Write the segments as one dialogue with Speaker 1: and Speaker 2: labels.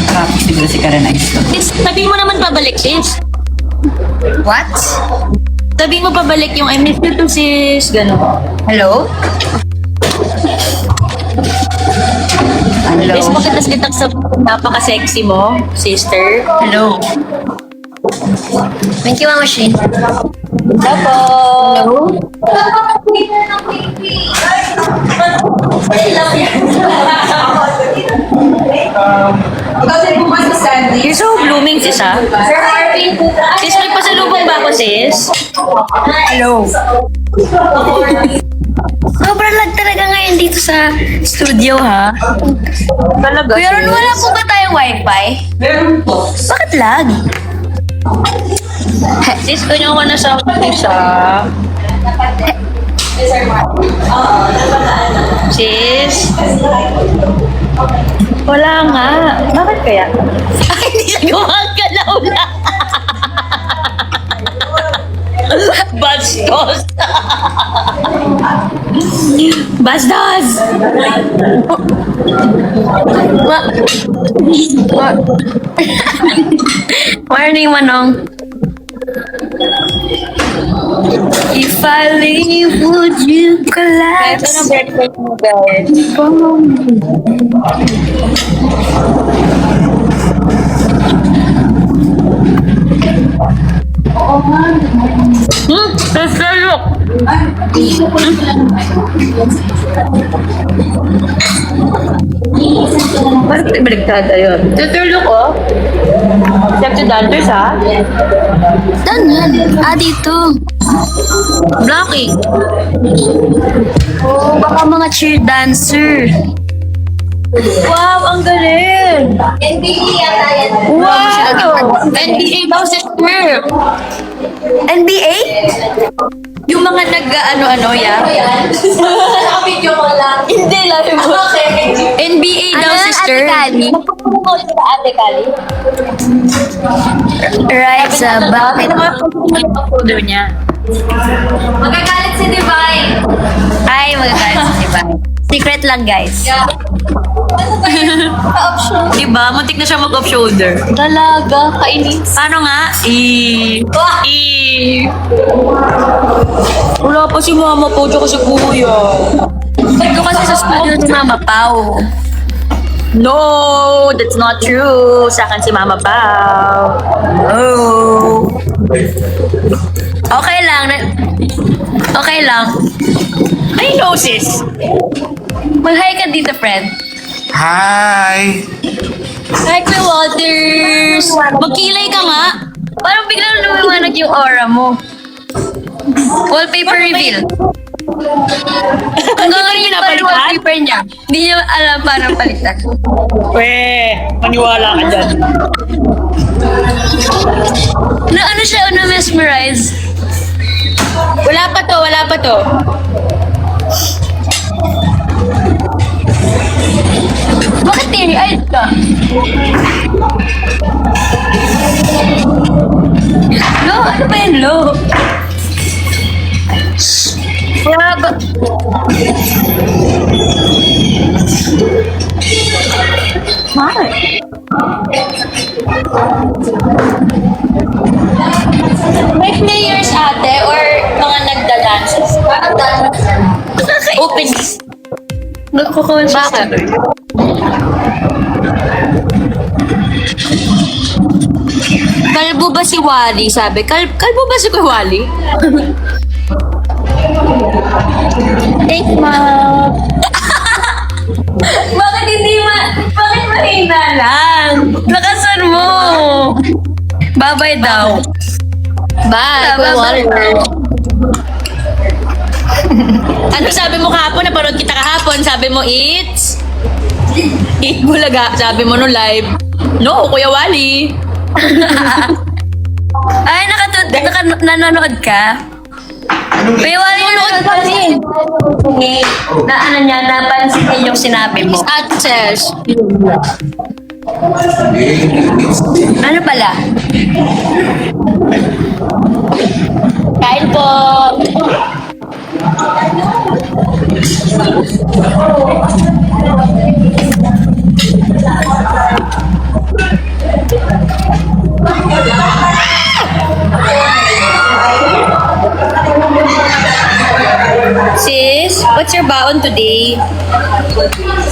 Speaker 1: Traffic siguro si Karen Ice.
Speaker 2: Sis, sabihin mo naman pabalik, sis.
Speaker 1: What?
Speaker 2: Sabihin mo pabalik yung I miss you to sis. Gano'n.
Speaker 1: Hello? Hello?
Speaker 2: Sis, pagkatas-kitak sa napaka-sexy mo, sister.
Speaker 1: Hello?
Speaker 3: Thank you, Mama Shane.
Speaker 2: Tapo. You're so blooming, sis, ha? Sis, may pasalubong ba ako, sis?
Speaker 1: Hello?
Speaker 3: Sobrang lag talaga ngayon dito sa studio, ha?
Speaker 2: Talaga,
Speaker 3: Kuya Ron, wala po ba tayong wifi? Bakit lag?
Speaker 2: Sis, kanya ko na sa isa. Sis? Wala nga. Bakit kaya? Ay, hindi siya gumagalaw na. Bastos! Bastos!
Speaker 3: Morning, Manong. If I leave, would you
Speaker 2: Ito
Speaker 3: collapse?
Speaker 2: na breakfast mo, guys. Sister, look! Bakit baliktad yun? Sister, look, oh. Safety dancers, ha?
Speaker 3: Saan yan? Ah, dito.
Speaker 2: Blocking.
Speaker 3: Oh, baka mga cheer dancer.
Speaker 2: Wow, ang galing! Wow! NBA daw, sister!
Speaker 3: NBA?
Speaker 2: Yung mga nag-ano-ano, ya?
Speaker 4: Naka-video ko lang.
Speaker 2: Hindi lang mo.
Speaker 4: Okay.
Speaker 2: NBA daw,
Speaker 3: Ano,
Speaker 2: sister.
Speaker 3: Ate Kali?
Speaker 4: Magpapungkol sa Ate Kali.
Speaker 3: Right sa bakit?
Speaker 2: Folder niya.
Speaker 4: Magagalit si Divine.
Speaker 3: Ay, magagalit si Diba? Secret lang, guys.
Speaker 4: Yeah. Ano ba yun? Option.
Speaker 2: Diba? Muntik na siya mag-off shoulder.
Speaker 4: Dalaga, kainis.
Speaker 2: Paano nga? Wala pa si mama po, tsaka si kuya.
Speaker 3: Ito kasi sa studio si Mama Pao.
Speaker 2: No, that's not true. Sa akin si Mama Pao.
Speaker 3: Oh. Okay lang. Okay lang.
Speaker 2: I know, sis.
Speaker 3: Mag-hi ka dito, friend.
Speaker 5: Hi!
Speaker 2: Hi, Kuya Walters. Magkilay ka nga.
Speaker 3: Parang biglang lumiwanag yung aura mo. Wallpaper reveal. Hanggang ngayon pa yung wallpaper niya. Hindi niya alam paano palitan.
Speaker 2: Maniwala ka dyan.
Speaker 3: Na ano siya, na-mesmerize.
Speaker 2: Wala pa to, wala pa to.
Speaker 3: Bakit teary-eyed ka? Lo, ano ba yan, Lo? Wala ba?
Speaker 2: May players ate or mga nagda-dances? Openings.
Speaker 3: Nagko-conscious
Speaker 2: Bakit?
Speaker 3: na.
Speaker 2: Kalbo ba si Wally? Sabi, kalbo ba si Kuya Wally?
Speaker 3: Thanks, Mom. Bakit hindi bakit mahina lang? Lakasan mo. Babay daw.
Speaker 2: Bye, Kuya
Speaker 3: Bye,
Speaker 2: Wally.
Speaker 3: bye.
Speaker 2: Ano sabi mo kahapon? Napanood kita kahapon. Sabi mo, Eat Bulaga. Sabi mo no live. No, Kuya Wally.
Speaker 3: Ay, nanonood ka? Kuya Wally, nanonood ka rin. Na ano niya, napansin niya yung sinabi mo.
Speaker 2: Access.
Speaker 3: Ano pala?
Speaker 2: Kain po.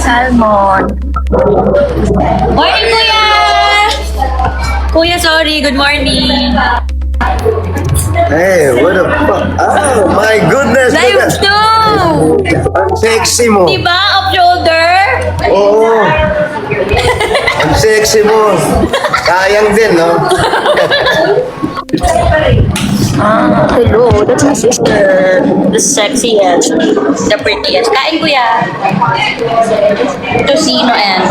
Speaker 3: Salmon.
Speaker 2: Morning, Kuya! Kuya, sorry. Good morning.
Speaker 6: Hey, what the fuck? Oh my goodness!
Speaker 3: Live
Speaker 6: Look at-
Speaker 3: 2!
Speaker 6: Ang sexy mo.
Speaker 2: Diba? Off shoulder?
Speaker 6: Oo. Ang sexy mo. Sayang din, no?
Speaker 3: Hello, that's my sister.
Speaker 2: The sexiest. The prettiest. Kain, Kuya. Tocino and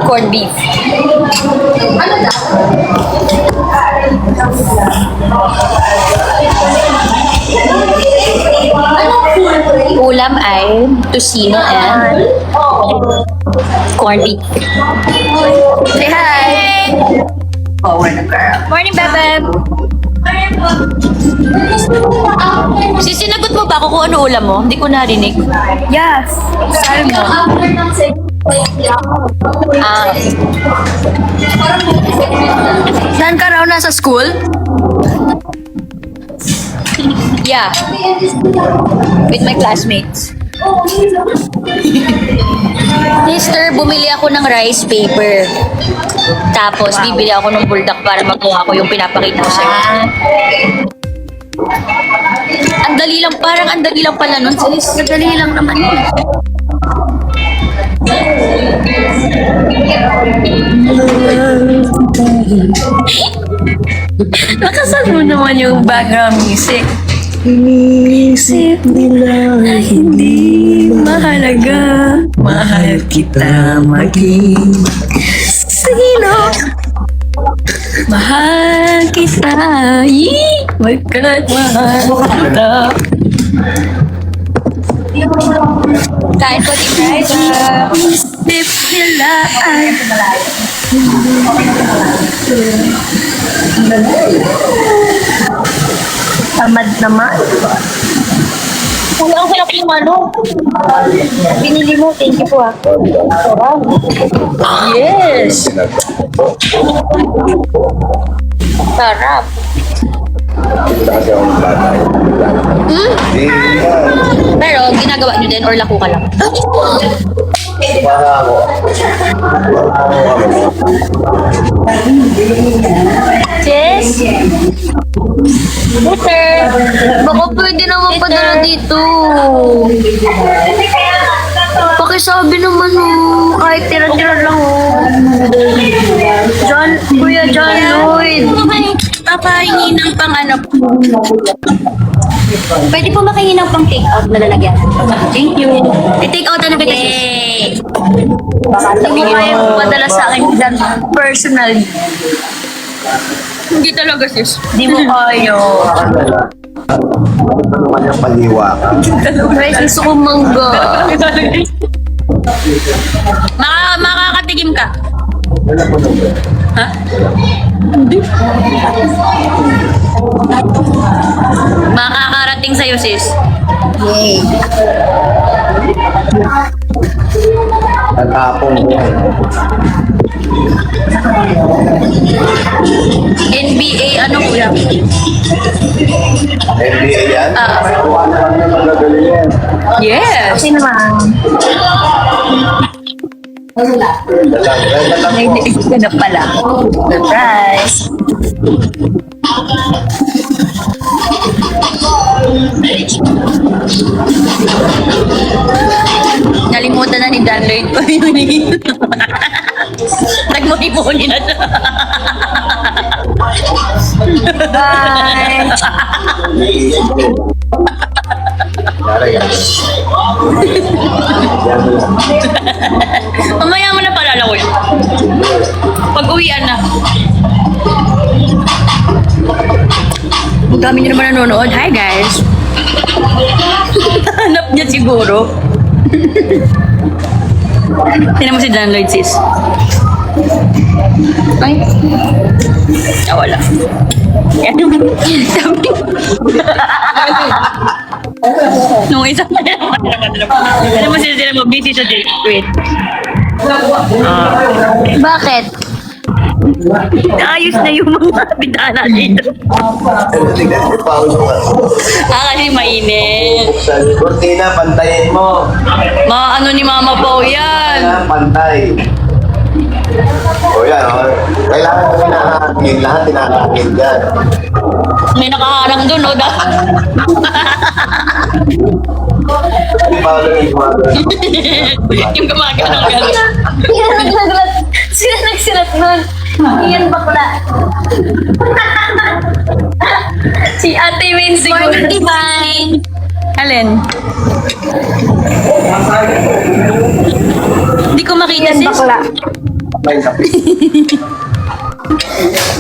Speaker 2: corned beef. Ulam ay tocino and corned beef.
Speaker 3: Say hi!
Speaker 2: Morning, Bebe. Sinagot mo ba ako kung ano ulam mo? Hindi ko narinig.
Speaker 3: Yes, salmon.
Speaker 2: Ah,
Speaker 3: Saan ka raw nasa school?
Speaker 2: yeah. With my classmates. Mister, bumili ako ng rice paper. Tapos, bibili ako ng buldak para magawa ko yung pinapakita ko sa'yo. Ang dali lang, parang ang dali lang pala nun, sis.
Speaker 3: Madali lang naman yun. Nakasan mo naman yung background music. Iniisip nila hindi mahalaga. Mahal kita maging sino. Mahal kita. Yee! Magkat mahal kita.
Speaker 2: Kain ko din, guys.
Speaker 3: Isip nila ay tamad naman.
Speaker 2: Kuya, ang sarap yung ano. Binili mo, thank you po ah. Yes! Sarap. Pero, ginagawa nyo din or lako ka lang? Sis? Butter!
Speaker 3: Baka pwede naman padala dito. Pakisabi naman kahit tira-tira lang Kuya John Lloyd.
Speaker 2: Papahingi ng pang ano.
Speaker 4: Pwede po makahingi ng pang take out na lalagyan.
Speaker 2: Thank you. I-take out na kita.
Speaker 4: Yay!
Speaker 3: Hindi mo kaya padala sa akin dyan personally.
Speaker 2: Hindi talaga sis.
Speaker 3: Hindi mo kaya.
Speaker 6: Ano kanyang paliwa ka?
Speaker 3: Guys, gusto kong mangga.
Speaker 2: Makakatigim ka. Ha? Makakarating sa'yo sis.
Speaker 3: Yay.
Speaker 6: Tatapon ko.
Speaker 2: NBA ano kuya?
Speaker 6: NBA yan?
Speaker 2: Yes.
Speaker 3: Kasi naman. May liig ka na pala. Surprise!
Speaker 2: Nalimutan na ni Dan Lloyd ko yun. Nagmuni-muni na siya.
Speaker 3: Bye!
Speaker 6: Yara yan.
Speaker 2: Mamaya mo na palala ko yun. Pag-uwian na. Ang dami niyo naman nanonood. Hi guys. Hanap niya siguro. Tingnan mo si Dan Lloyd sis. Ay. Ah, wala. Yan yung sabi. Nung isa pa naman. Tingnan mo sila mo. Busy sa date. Wait.
Speaker 3: Bakit? Ayos na yung mga bintana dito.
Speaker 6: Tingnan mo, pawis mo.
Speaker 2: Kasi mainit.
Speaker 6: Cortina, pantayin mo.
Speaker 2: Ano ni Mama Pao yan?
Speaker 6: Pantay. O yan, o. Kailangan ko tinahangin. Lahat tinahangin dyan.
Speaker 2: May nakaharang dun, o.
Speaker 6: Hindi pa ako
Speaker 2: Yung gumagano ng gano'n.
Speaker 3: Sila nagsulat nun. Iyan bakla. Si Ate Win siguro.
Speaker 2: Divine. Alin? Hindi ko makita sis.
Speaker 3: Bakla.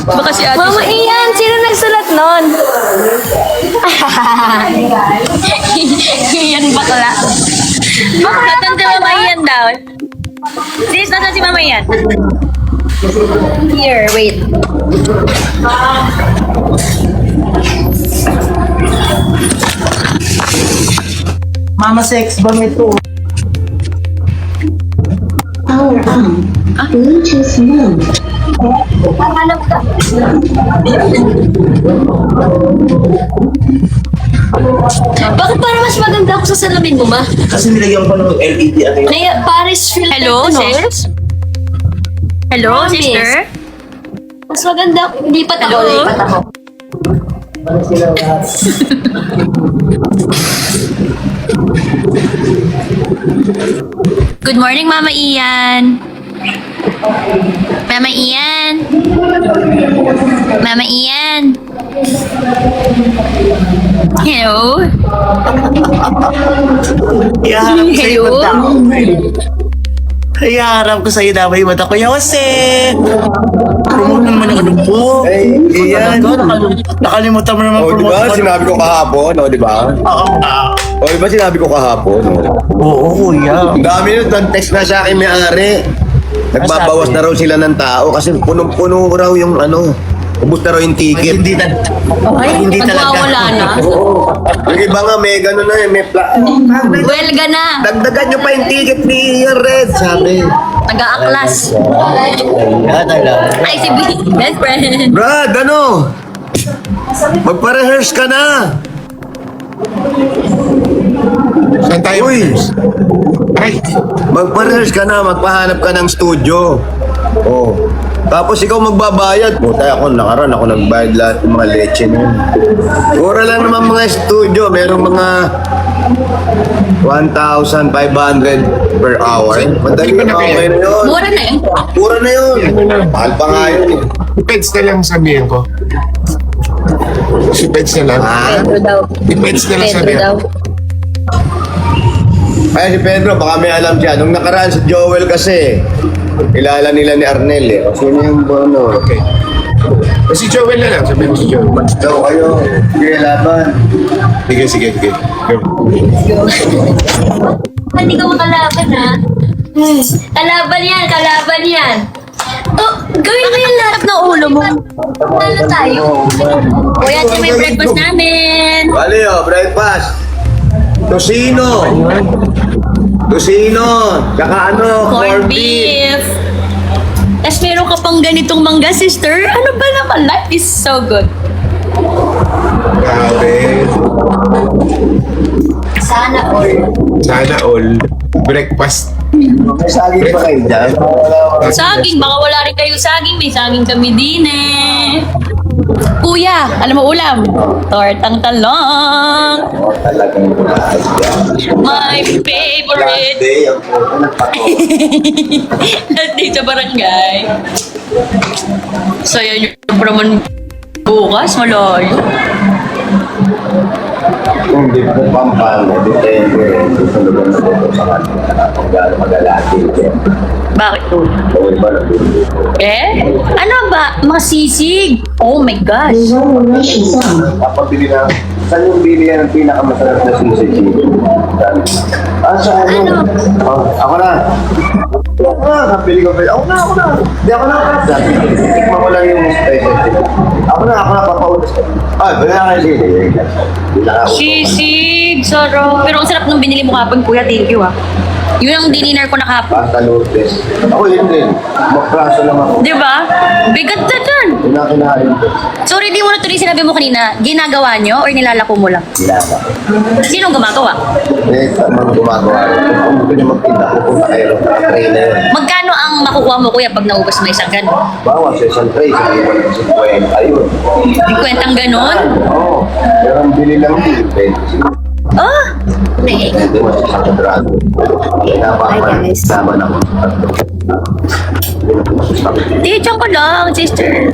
Speaker 2: Baka si ate.
Speaker 3: Mama Ian, sino nagsulat nun?
Speaker 2: Yan bakla.
Speaker 3: Bakla si Mama Ian daw.
Speaker 2: Sis, nasa si Mama yan?
Speaker 3: Here, wait.
Speaker 5: Mama sex bomb ito.
Speaker 3: Hanap ka. Bakit para mas maganda ako sa salamin mo, ma?
Speaker 6: Kasi nilagyan ko ng LED ano yun.
Speaker 3: May Paris filter.
Speaker 2: Hello,
Speaker 3: ano?
Speaker 2: sis? Hello,
Speaker 3: Promise.
Speaker 2: sister?
Speaker 3: Mas maganda ako. Lipat ako.
Speaker 2: Hello?
Speaker 3: Lipat ako.
Speaker 2: Good morning, Mama Ian. Mama Ian. Mama Ian. Hello.
Speaker 5: Iyaharap ko sa'yo
Speaker 2: Hello?
Speaker 5: mata ko. Iyaharap ko sa'yo dapat yung mata ko. Yose! Promote naman yung ano po.
Speaker 6: Hey, Ian.
Speaker 5: Nakalimutan mo naman
Speaker 6: O, di ba?
Speaker 5: promote.
Speaker 6: Sinabi ko kahapon, o, di ba?
Speaker 5: Oo nga.
Speaker 6: O, di ba sinabi ko kahapon?
Speaker 5: Oo, kuya.
Speaker 6: Ang dami nun, text na sa akin may-ari. Nagbabawas na raw sila ng tao kasi punong-puno raw yung ano. Ubus na raw yung ticket.
Speaker 5: Hindi talaga.
Speaker 2: Magwawala na.
Speaker 6: Yung iba nga, may gano'n na may
Speaker 2: Welga na.
Speaker 6: dagdagan nyo pa yung ticket ni Red, sabi.
Speaker 2: Nag-aaklas.
Speaker 5: Yan talaga.
Speaker 2: Ay, si best friend.
Speaker 6: Brad, ano? Magpa-rehearse ka na.
Speaker 7: Saan tayo?
Speaker 6: Uy,
Speaker 7: Ay,
Speaker 6: magpa-rehearse ka na, magpahanap ka ng studio. Oh. Tapos ikaw magbabayad. Puta, ako nakaraan, ako nagbayad lahat ng mga leche na yun. Mura lang naman mga studio, merong mga 1,500 per hour. Madali
Speaker 7: Hindi
Speaker 6: na
Speaker 7: pa na
Speaker 6: okay na yun.
Speaker 2: Mura na eh.
Speaker 6: Mura na yun. Mahal pa nga yun.
Speaker 7: depends na lang sabihin ko. Depends na lang.
Speaker 6: Ah,
Speaker 3: Pedro daw.
Speaker 7: Depends na lang
Speaker 3: Pedro
Speaker 7: sabihin
Speaker 3: daw.
Speaker 7: ko.
Speaker 6: Ay, si Pedro, baka may alam siya. Nung nakaraan si Joel kasi, kilala nila ni Arnel eh. O, sino yung ano?
Speaker 7: Okay. Si Joel na lang, sabihin mo si Joel.
Speaker 6: So, kayo, sige, laban.
Speaker 7: Sige, sige, sige. Go.
Speaker 3: Hindi ka makalaban, ha? Kalaban yan, kalaban yan. Oh, gawin mo yung lahat ng ulo mo. Ano tayo?
Speaker 2: Kuya, ito may breakfast namin.
Speaker 6: Bali, breakfast. Tosino. Tosino. Tsaka ano,
Speaker 2: Corned beef. Tapos meron ka pang ganitong mangga, sister. Ano ba naman? Life is so good.
Speaker 7: Grabe.
Speaker 3: Sana all.
Speaker 7: Sana all. Breakfast.
Speaker 6: May saging pa kayo dyan?
Speaker 2: Saging, baka wala rin kayo saging. May saging kami din eh. Kuya, alam mo ulam? Tortang talong.
Speaker 6: Talagang
Speaker 2: My
Speaker 6: last
Speaker 2: favorite.
Speaker 6: day, ang puto nagpato.
Speaker 2: Last day sa barangay. So yan yung naman bukas, malayo.
Speaker 6: Kung di po Pampanga, depende. Dito naman na dito sa kanila. Kung gano'n magalaki.
Speaker 2: Bakit to?
Speaker 6: Kung iba na dito.
Speaker 2: Eh? Ano ba? Masisig? Oh my gosh.
Speaker 6: Kapag bili na, saan yung bili yan ang pinakamasarap na sushi? Sa ano? Oh, ako na. Ako na, kapili ko. Ako na. Hindi ako na. Tikman ko lang yung specialty. Ako na, papautos ko. Ay, bili na kayo sili. Bili na ako.
Speaker 2: Sisig, sarap. Pero ang sarap nung binili mo kapag kuya, thank you ah. Yun ang dinner ko na kahapon.
Speaker 6: Pasta Lourdes. Ako yun din. Magpraso lang ako.
Speaker 2: Di ba? Bigat na dyan.
Speaker 6: Yun ang kinain ko.
Speaker 2: Sorry, di mo na tuloy sinabi mo kanina, ginagawa nyo or nilalako mo lang?
Speaker 6: Ginagawa.
Speaker 2: Sinong gumagawa?
Speaker 6: Eh, tamang gumagawa. Kung gusto niya magtinda, pupunta kayo. Nakatray na yun.
Speaker 2: Magkano ang makukuha mo kuya pag naubos mo isang gano'n?
Speaker 6: Bawas sa isang tray, sa iwan sa 50. Ayun.
Speaker 2: Di kwentang gano'n?
Speaker 6: Oo. Pero ang bili lang din, 20.
Speaker 2: Oh,
Speaker 6: Hindi mo sa kwadrado. Naman ako.
Speaker 2: teacher ko lang, sister.